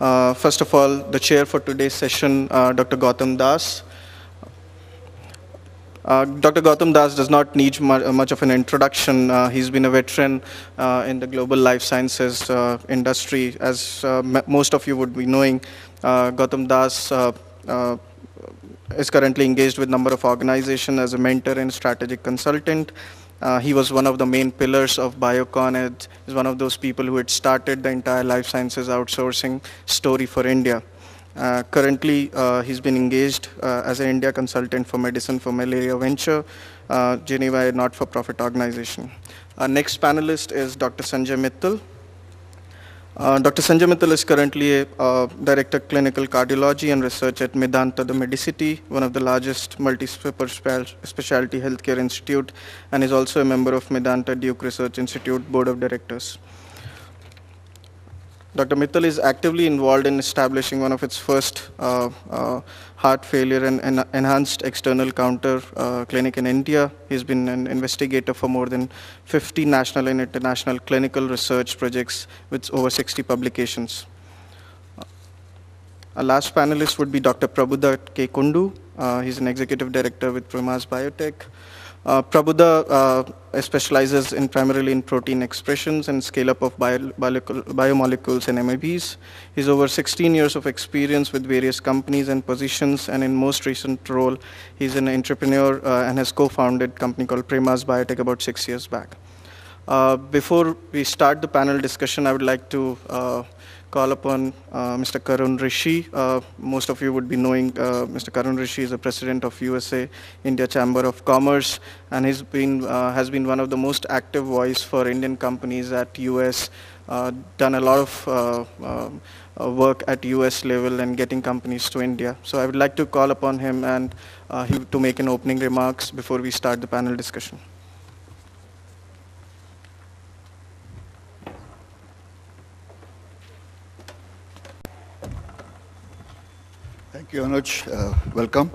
First of all, the chair for today's session, Dr. Gautam Das. Dr. Gautam Das does not need much of an introduction. He's been a veteran in the global life sciences industry. As most of you would be knowing, Gautam Das is currently engaged with a number of organizations as a mentor and strategic consultant. He was one of the main pillars of Biocon and is one of those people who had started the entire life sciences outsourcing story for India. Currently, he's been engaged as an India consultant for Medicine for Malaria Venture, Geneva, a not-for-profit organization. Our next panelist is Dr. Sanjay Mittal. Dr. Sanjay Mittal is currently a Director of Clinical Cardiology and Research at Medanta, the Medicity, one of the largest multi-super specialty healthcare institute, and is also a member of Medanta Duke Research Institute Board of Directors. Dr. Mittal is actively involved in establishing one of its first heart failure and enhanced external counter clinic in India. He's been an investigator for more than 50 national and international clinical research projects with over 60 publications. Our last panelist would be Dr. Prabhuda K. Kundu. He's an executive director with Primas Biotech. Prabhuda specializes primarily in protein expressions and scale-up of biomolecules and MABs. He's over 16 years of experience with various companies and positions, and in most recent role, he's an entrepreneur and has co-founded a company called Primas Biotech about 6 years back. Before we start the panel discussion, I would like to call upon Mr. Karun Rishi. Most of you would be knowing Mr. Karun Rishi is the president of USA India Chamber of Commerce, and he's been has been one of the most active voice for Indian companies at US. Done a lot of work at US level and getting companies to India. So I would like to call upon him and to make an opening remarks before we start the panel discussion. Thank you, Anuj. Welcome.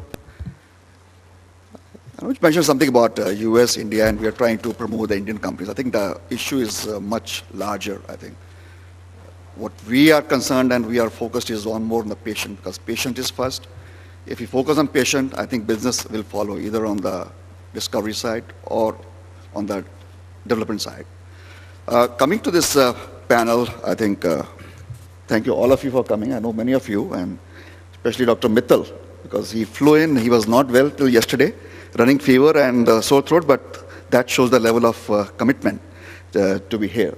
Anuj mentioned something about US, India, and we are trying to promote the Indian companies. I think the issue is much larger, I think. What we are concerned and we are focused is on more on the patient, because patient is first. If we focus on patient, I think business will follow either on the discovery side or on the development side. Coming to this panel, I think, thank you all of you for coming. I know many of you, and especially Dr. Mittal, because he flew in, he was not well till yesterday, running fever and sore throat, but that shows the level of commitment to be here.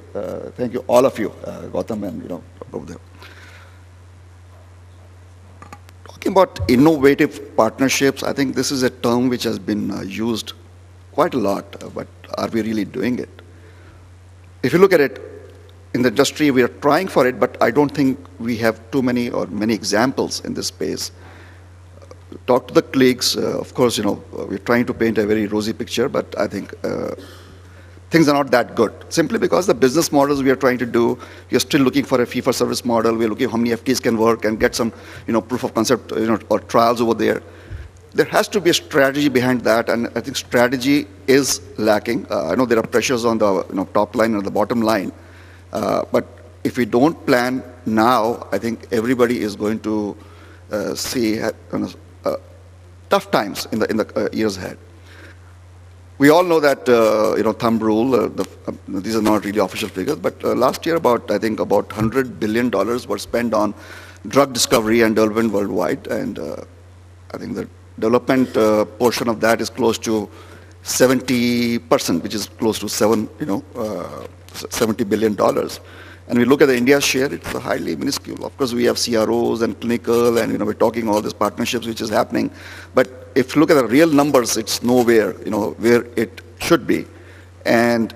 Thank you, all of you, Gautam and over there. Talking about innovative partnerships, I think this is a term which has been used quite a lot, but are we really doing it? If you look at it, in the industry, we are trying for it, but I don't think we have too many or many examples in this space. Talk to the colleagues. Of course, we're trying to paint a very rosy picture, but I think things are not that good. Simply because the business models we are trying to do, we are still looking for a fee-for-service model. We're looking how many FTs can work and get some, proof of concept, or trials over there. There has to be a strategy behind that, and I think strategy is lacking. I know there are pressures on the top line and the bottom line. But if we don't plan now, I think everybody is going to see tough times in the years ahead. We all know that thumb rule. These are not really official figures, but last year about $100 billion were spent on drug discovery and development worldwide, and I think the development portion of that is close to 70%, which is close to $70 billion. And we look at the India's share, it's a highly minuscule. Of course, we have CROs and clinical, and we're talking all these partnerships which is happening. But if you look at the real numbers, it's nowhere, where it should be. And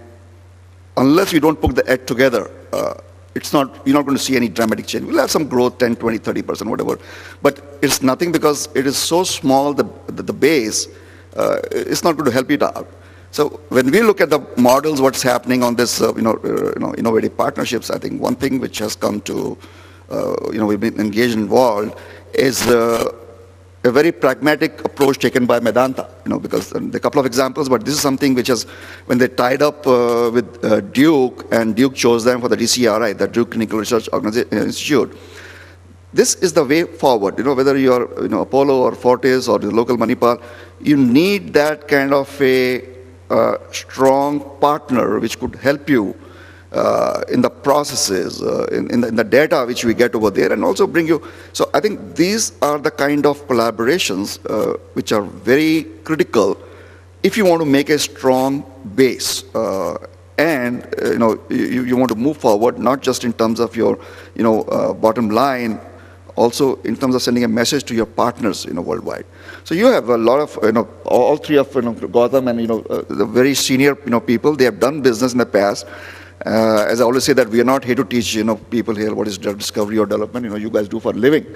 unless we don't put the egg together, you're not going to see any dramatic change. We'll have some growth, 10, 20, 30%, whatever. But it's nothing because it is so small, the base, it's not going to help it out. So when we look at the models, what's happening on this, innovative partnerships, I think one thing which has come to, we've been engaged and involved is a very pragmatic approach taken by Medanta, because there are a couple of examples, but this is something which has, when they tied up with Duke, and Duke chose them for the DCRI, the Duke Clinical Research Institute, this is the way forward. Whether you're Apollo or Fortis or the local Manipal, you need that kind of a strong partner which could help you in the processes, in the data which we get over there, and also bring you. So I think these are the kind of collaborations which are very critical if you want to make a strong base. And you want to move forward, not just in terms of your bottom line, also in terms of sending a message to your partners worldwide. So you have a lot of all three of Gautam and the very senior people. They have done business in the past. As I always say that we are not here to teach people here what is drug discovery or development. You guys do for a living.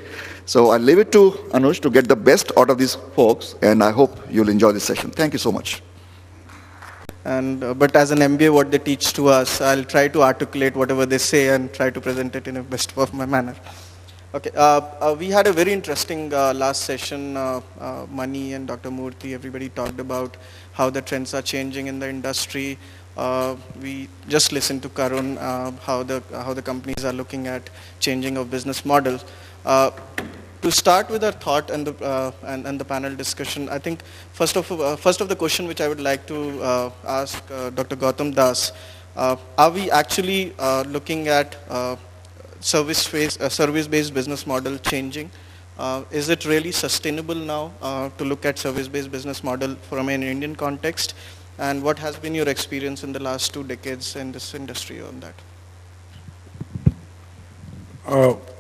So I leave it to Anuj to get the best out of these folks, and I hope you'll enjoy this session. Thank you so much. And but as an MBA, what they teach to us, I'll try to articulate whatever they say and try to present it in a best of my manner. Okay, we had a very interesting last session. Mani and Dr. Murthy, everybody talked about how the trends are changing in the industry. We just listened to Karun, how the companies are looking at changing of business models. To start with our thought and the panel discussion, I think first of the question which I would like to ask Dr. Gautam Das, are we actually looking at service-based business model changing? Is it really sustainable now to look at service-based business model from an Indian context? And what has been your experience in the last 2 decades in this industry on that?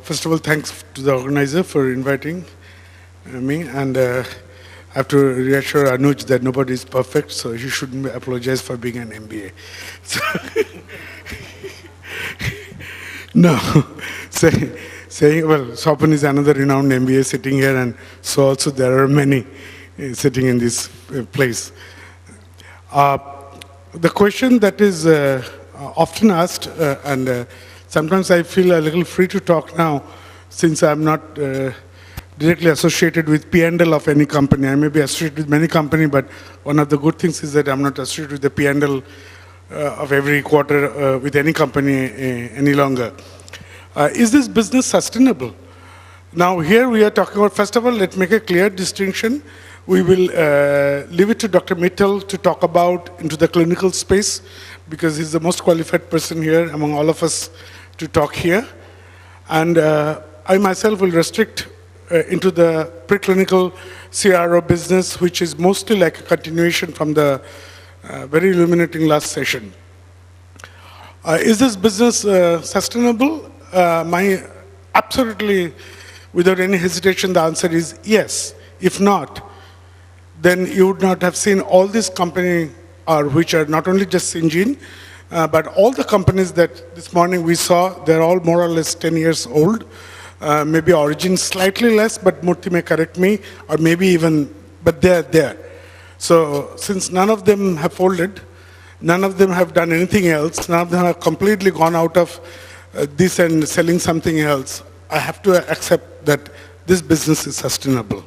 First of all, thanks to the organizer for inviting me. And I have to reassure Anuj that nobody is perfect, so he shouldn't apologize for being an MBA. So no, saying, well, Sopan is another renowned MBA sitting here, and so also there are many sitting in this place. The question that is often asked, and sometimes I feel a little free to talk now, since I'm not directly associated with P&L of any company. I may be associated with many companies, but one of the good things is that I'm not associated with the P&L of every quarter with any company any longer. Is this business sustainable? Now here we are talking about, first of all, let's make a clear distinction. We will leave it to Dr. Mittal to talk about into the clinical space, because he's the most qualified person here among all of us to talk here. And I myself will restrict into the preclinical CRO business, which is mostly like a continuation from the very illuminating last session. Is this business sustainable? Absolutely, without any hesitation, the answer is yes. If not, then you would not have seen all these companies which are not only just Syngene, but all the companies that this morning we saw, they're all more or less 10 years old. Maybe Origin slightly less, but Murthy may correct me, or maybe even, but they're there. So since none of them have folded, none of them have done anything else, none of them have completely gone out of this and selling something else, I have to accept that this business is sustainable.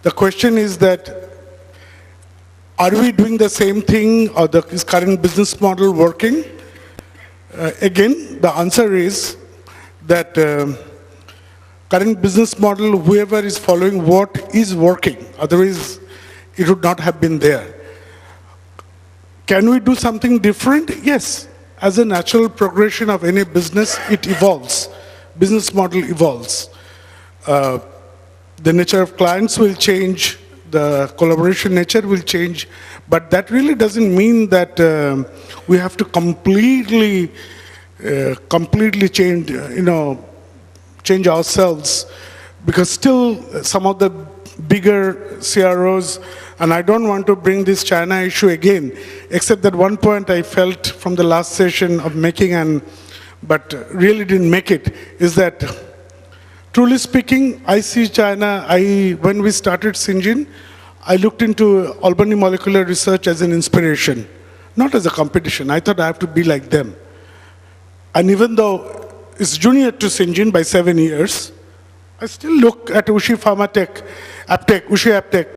The question is that, are we doing the same thing, or is current business model working? Again, the answer is that current business model, whoever is following what is working, otherwise it would not have been there. Can we do something different? Yes. As a natural progression of any business, it evolves. Business model evolves. The nature of clients will change, the collaboration nature will change, but that really doesn't mean that we have to completely change, change ourselves, because still some of the bigger CROs, and I don't want to bring this China issue again, except that one point I felt from the last session of making but really didn't make it, is that truly speaking, I see China, when we started Syngene, I looked into Albany Molecular Research as an inspiration, not as a competition. I thought I have to be like them. And even though it's junior to Syngene by 7 years, I still look at Ushi Pharmatech, Aptech, Ushi Aptech,